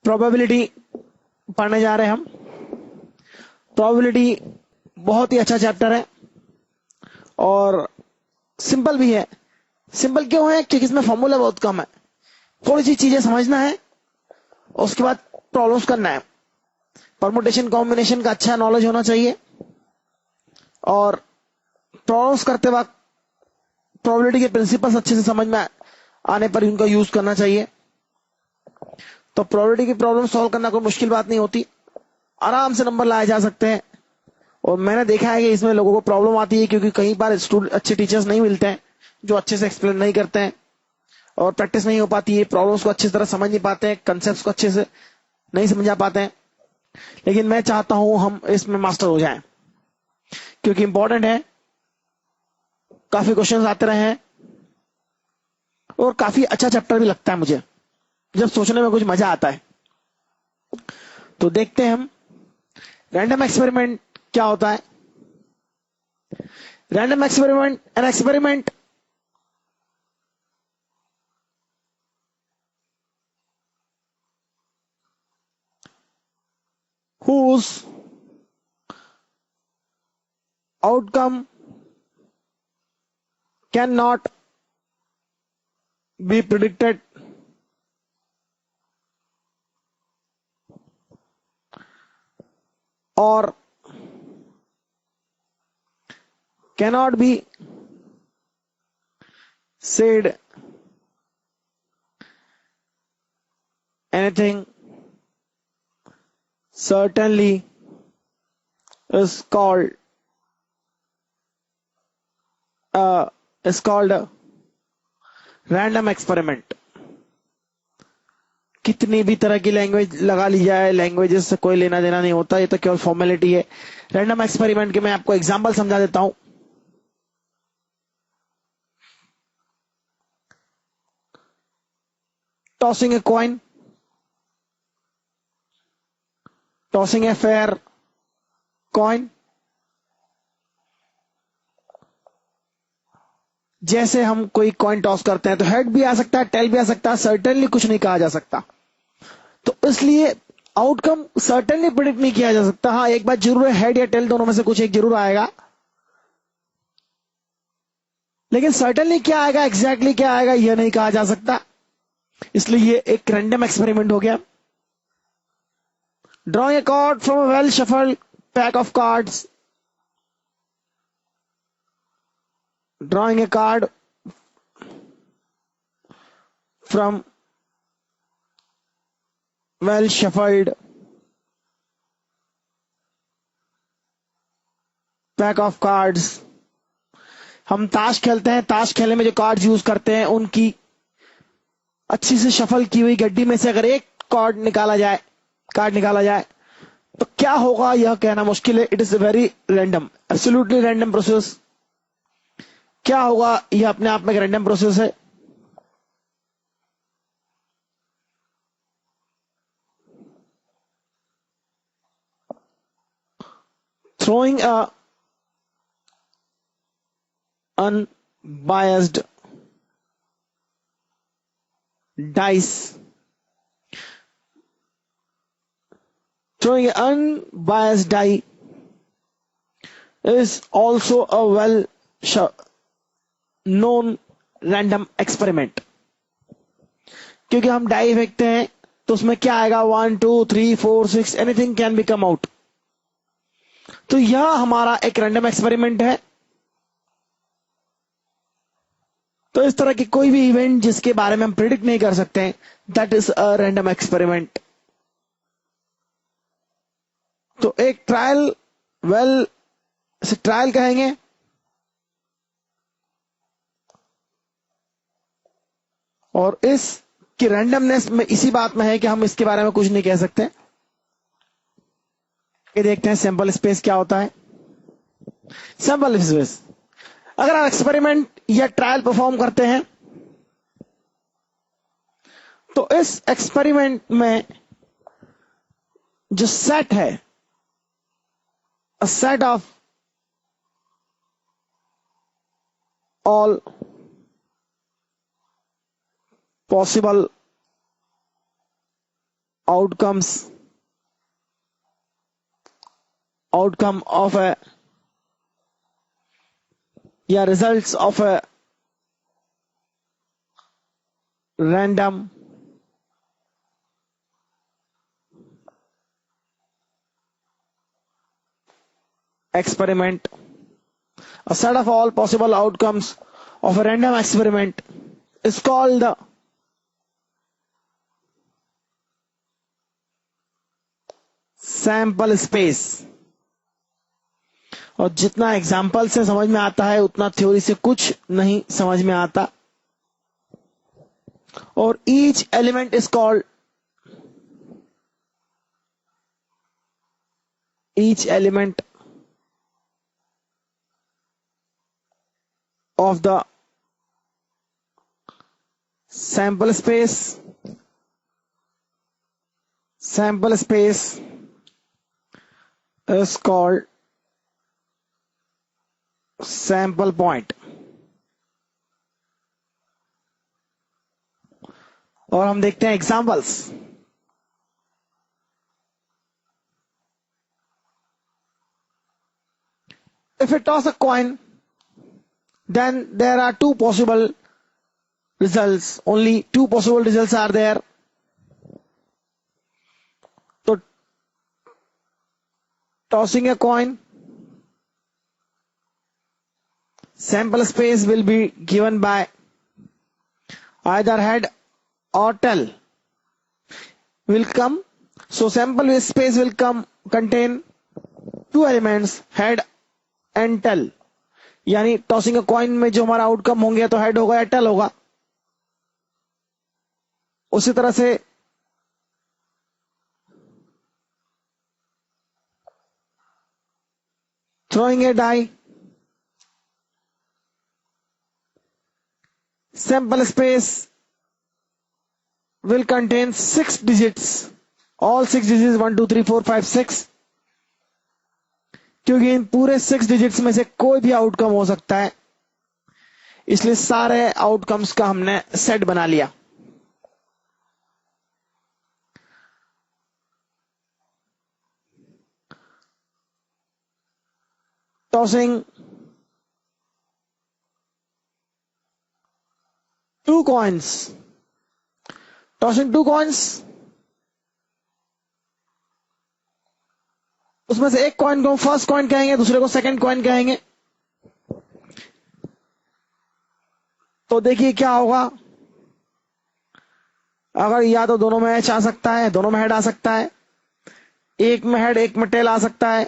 Probability पढ़ने जा रहे हैं हम। प्रोबेबिलिटी बहुत ही अच्छा चैप्टर है और सिंपल भी है। सिंपल क्यों है? क्योंकि इसमें फॉर्मूला बहुत कम है। थोड़ी सी चीजें समझना है और उसके बाद प्रॉब्लम्स करना है। परमुटेशन कॉम्बिनेशन का अच्छा नॉलेज होना चाहिए और प्रॉब्लम्स करते वक्त प्रोबेबिलिटी के प्रिंसिपल्स अच्छे से समझ में आने पर उनका यूज करना चाहिए। तो प्रोबेबिलिटी की प्रॉब्लम सॉल्व करना कोई मुश्किल बात नहीं होती, आराम से नंबर लाए जा सकते हैं। और मैंने देखा है कि इसमें लोगों को प्रॉब्लम आती है क्योंकि कई बार स्टूडेंट अच्छे टीचर्स नहीं मिलते हैं जो अच्छे से एक्सप्लेन नहीं करते हैं और प्रैक्टिस नहीं हो पाती है, प्रॉब्लम्स को अच्छी तरह समझ नहीं पाते हैं, कंसेप्ट्स को अच्छे से नहीं समझा पाते हैं। लेकिन मैं चाहता हूं हम इसमें मास्टर हो जाएं क्योंकि इंपॉर्टेंट है। काफी क्वेश्चंस आते रहे हैं और काफी अच्छा चैप्टर भी लगता है मुझे, जब सोचने में कुछ मजा आता है। तो देखते हैं हम रैंडम एक्सपेरिमेंट क्या होता है। Random experiment, an experiment whose outcome cannot be predicted or cannot be said anything certainly is called a random experiment। कितनी भी तरह की लैंग्वेज लगा ली जाए, लैंग्वेजेस से कोई लेना देना नहीं होता, ये तो केवल फॉर्मेलिटी है। रैंडम एक्सपेरिमेंट के मैं आपको एग्जांपल समझा देता हूं। Tossing a coin, tossing a fair coin. जैसे हम कोई कॉइन टॉस करते हैं तो हेड भी आ सकता है, टेल भी आ सकता है, सर्टेनली कुछ नहीं कहा जा सकता। तो इसलिए आउटकम सर्टेनली प्रिडिक्ट नहीं किया जा सकता। हाँ, एक बात जरूर है, हेड या टेल दोनों में से कुछ एक जरूर आएगा, लेकिन सर्टेनली क्या आएगा, एग्जैक्टली क्या आएगा, यह नहीं कहा जा सकता। इसलिए ये एक रैंडम एक्सपेरिमेंट हो गया। Drawing a card from a well shuffled pack of cards. Drawing a card from well shuffled pack of cards. हम ताश खेलते हैं, ताश खेलने में जो कार्ड्स यूज करते हैं उनकी अच्छी से शफल की हुई गड्डी में से अगर एक कार्ड निकाला जाए तो क्या होगा यह कहना मुश्किल है। It is very random, absolutely random process. क्या होगा यह अपने आप में एक रैंडम प्रोसेस है। throwing a unbiased dice throwing an unbiased die is also a well known random experiment। क्योंकि हम डाई फेंकते हैं तो उसमें क्या आएगा, 1 2 3 4 6 anything can be come out. तो यह हमारा एक रैंडम एक्सपेरिमेंट है। तो इस तरह की कोई भी इवेंट जिसके बारे में हम प्रिडिक्ट नहीं कर सकते, that is a random experiment. तो एक ट्रायल, वेल इसे ट्रायल कहेंगे। और इस की रैंडमनेस में इसी बात में है कि हम इसके बारे में कुछ नहीं कह सकते। ये देखते हैं सैंपल स्पेस क्या होता है। सैंपल स्पेस, अगर आप एक्सपेरिमेंट या ट्रायल परफॉर्म करते हैं तो इस एक्सपेरिमेंट में जो सेट है, a set of all possible outcomes outcome of a results of a random experiment. A set of all possible outcomes of a random experiment is called the sample space. और जितना example से समझ में आता है उतना theory से कुछ नहीं समझ में आता. और each element is called each element of the sample space is called sample point. और हम देखते हैं examples. If we toss a coin, then there are two possible results. Only two possible results are there. So, tossing a coin, sample space will be given by either head or tail will come. So, sample space will contain two elements, head and tail. यानी tossing a coin में जो हमारा outcome होंगे तो head होगा या tell होगा. उसी तरह से throwing a die, sample space will contain 6 digits. All 6 digits 1 2 3 4 5 6. क्योंकि इन पूरे 6 डिजिट्स में से कोई भी आउटकम हो सकता है, इसलिए सारे आउटकम्स का हमने सेट बना लिया. Tossing two coins. Tossing two coins, उसमें से एक कॉइन को फर्स्ट कॉइन कहेंगे, दूसरे को सेकंड कॉइन कहेंगे. तो देखिए क्या होगा. अगर या तो दोनों में एच आ सकता है, दोनों में हेड आ सकता है, एक में हेड एक में टेल आ सकता है,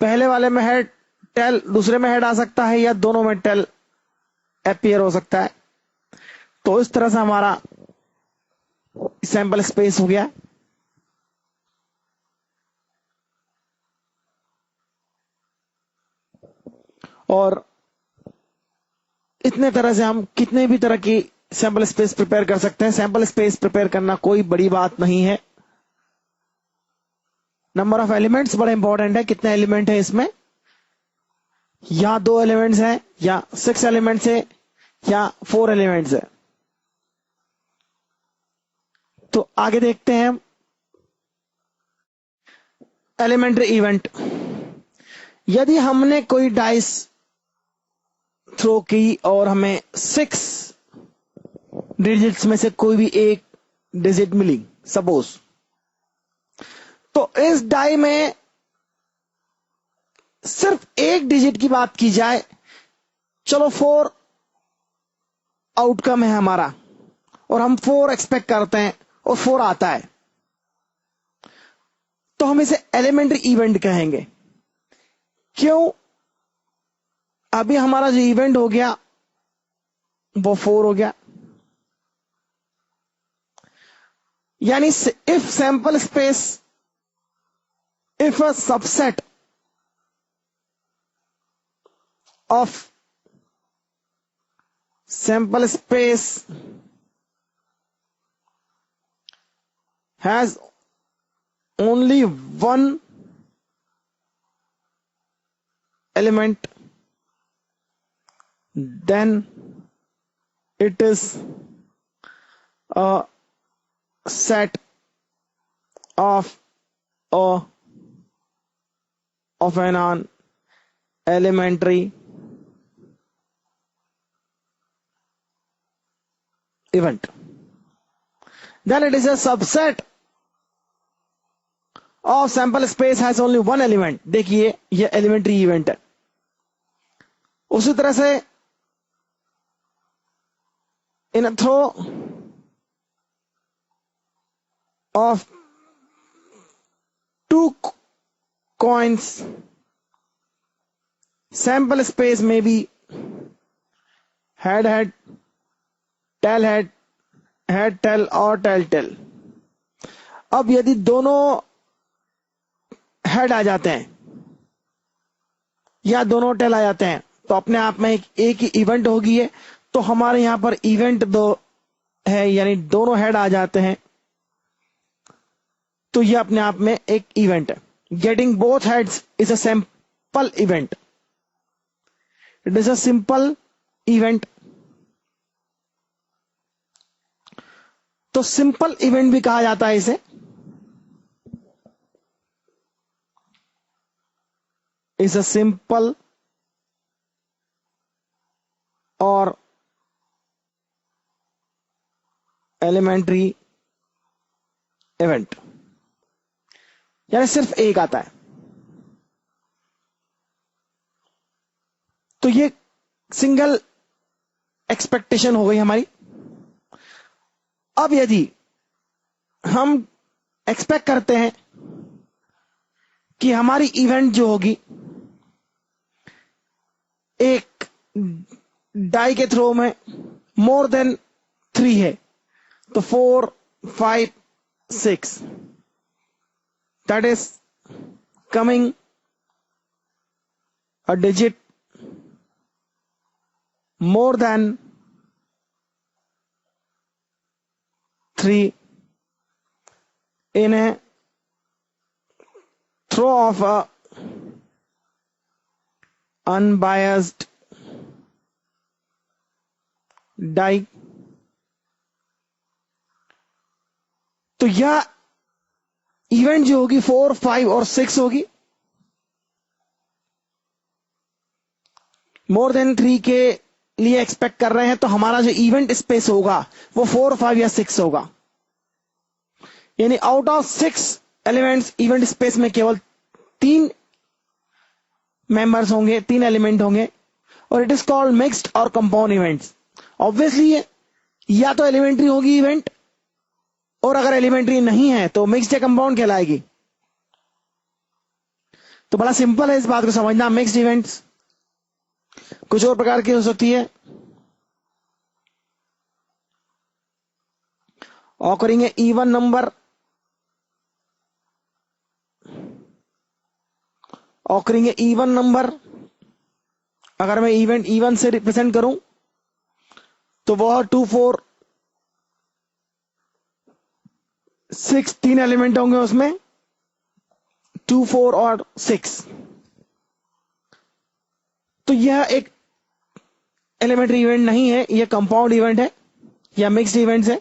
पहले वाले में हेड टेल दूसरे में हेड आ सकता है, या दोनों में टेल अपीयर हो सकता है. तो इस तरह से हमारा सैंपल स्पेस हो गया. और इतने तरह से हम कितने भी तरह की सैंपल स्पेस प्रिपेयर कर सकते हैं. सैंपल स्पेस प्रिपेयर करना कोई बड़ी बात नहीं है. नंबर ऑफ एलिमेंट्स बड़ा इंपॉर्टेंट है. कितने एलिमेंट है इसमें, या 2 एलिमेंट्स हैं, या 6 एलिमेंट्स है, या 4 एलिमेंट्स है. तो आगे देखते हैं हम एलिमेंट्री इवेंट. यदि हमने कोई डाइस थ्रो की और हमें 6 डिजिट्स में से कोई भी एक डिजिट मिली सपोज, तो इस डाई में सिर्फ एक डिजिट की बात की जाए, चलो 4 आउटकम है हमारा और हम 4 एक्सपेक्ट करते हैं और 4 आता है, तो हम इसे एलिमेंट्री इवेंट कहेंगे. क्यों? अभी हमारा जो इवेंट हो गया वो 4 हो गया. यानी if sample space, if a subset of sample space has only one element, then it is a set of a of an elementary event, then it is a subset of sample space has only one element. देखिए ये elementary event है. उसी तरह से in a throw of two coins, sample space may be head head, tail head, head tail और tail tail. अब यदि दोनों हेड आ जाते हैं या दोनों टेल आ जाते हैं तो अपने आप में एक ही इवेंट होगी है. तो हमारे यहां पर इवेंट दो है, यानी दोनों हेड आ जाते हैं तो यह अपने आप में एक इवेंट है. Getting both heads is a simple event. It is a simple event. तो सिंपल इवेंट भी कहा जाता है इसे. is a simple or elementary event. यानी सिर्फ एक आता है. तो ये सिंगल एक्सपेक्टेशन हो गई हमारी. अब यदि हम एक्सपेक्ट करते हैं कि हमारी इवेंट जो होगी एक डाई के थ्रो में मोर देन 3 है, तो 4, 5, 6, that is coming a digit more than 3 in a throw of a unbiased die. तो यह इवेंट जो होगी 4, 5 और 6 होगी. मोर देन 3 के लिए एक्सपेक्ट कर रहे हैं तो हमारा जो इवेंट स्पेस होगा वो 4, 5 या 6 होगा. यानी out of 6 elements event space में केवल 3 मेंबर्स होंगे, 3 एलिमेंट होंगे. और इट इज कॉल्ड मिक्स्ड और कंपाउंड इवेंट्स. ऑब्वियसली या तो एलिमेंट्री होगी इवेंट, और अगर एलिमेंट्री नहीं है तो मिक्स्ड या कंपाउंड कहलाएगी. तो बड़ा सिंपल है इस बात को समझना. मिक्स्ड इवेंट्स कुछ और प्रकार की हो सकती है. ऑकरिंग ए इवन नंबर, ऑकरिंग ए इवन नंबर. अगर मैं इवेंट इवन से रिप्रेजेंट करूं तो वह 2, 4, 6 3 एलिमेंट होंगे उसमें, 2, 4 और 6. तो यह एक एलिमेंट्री इवेंट नहीं है, यह कंपाउंड इवेंट है या मिक्स्ड इवेंट्स है.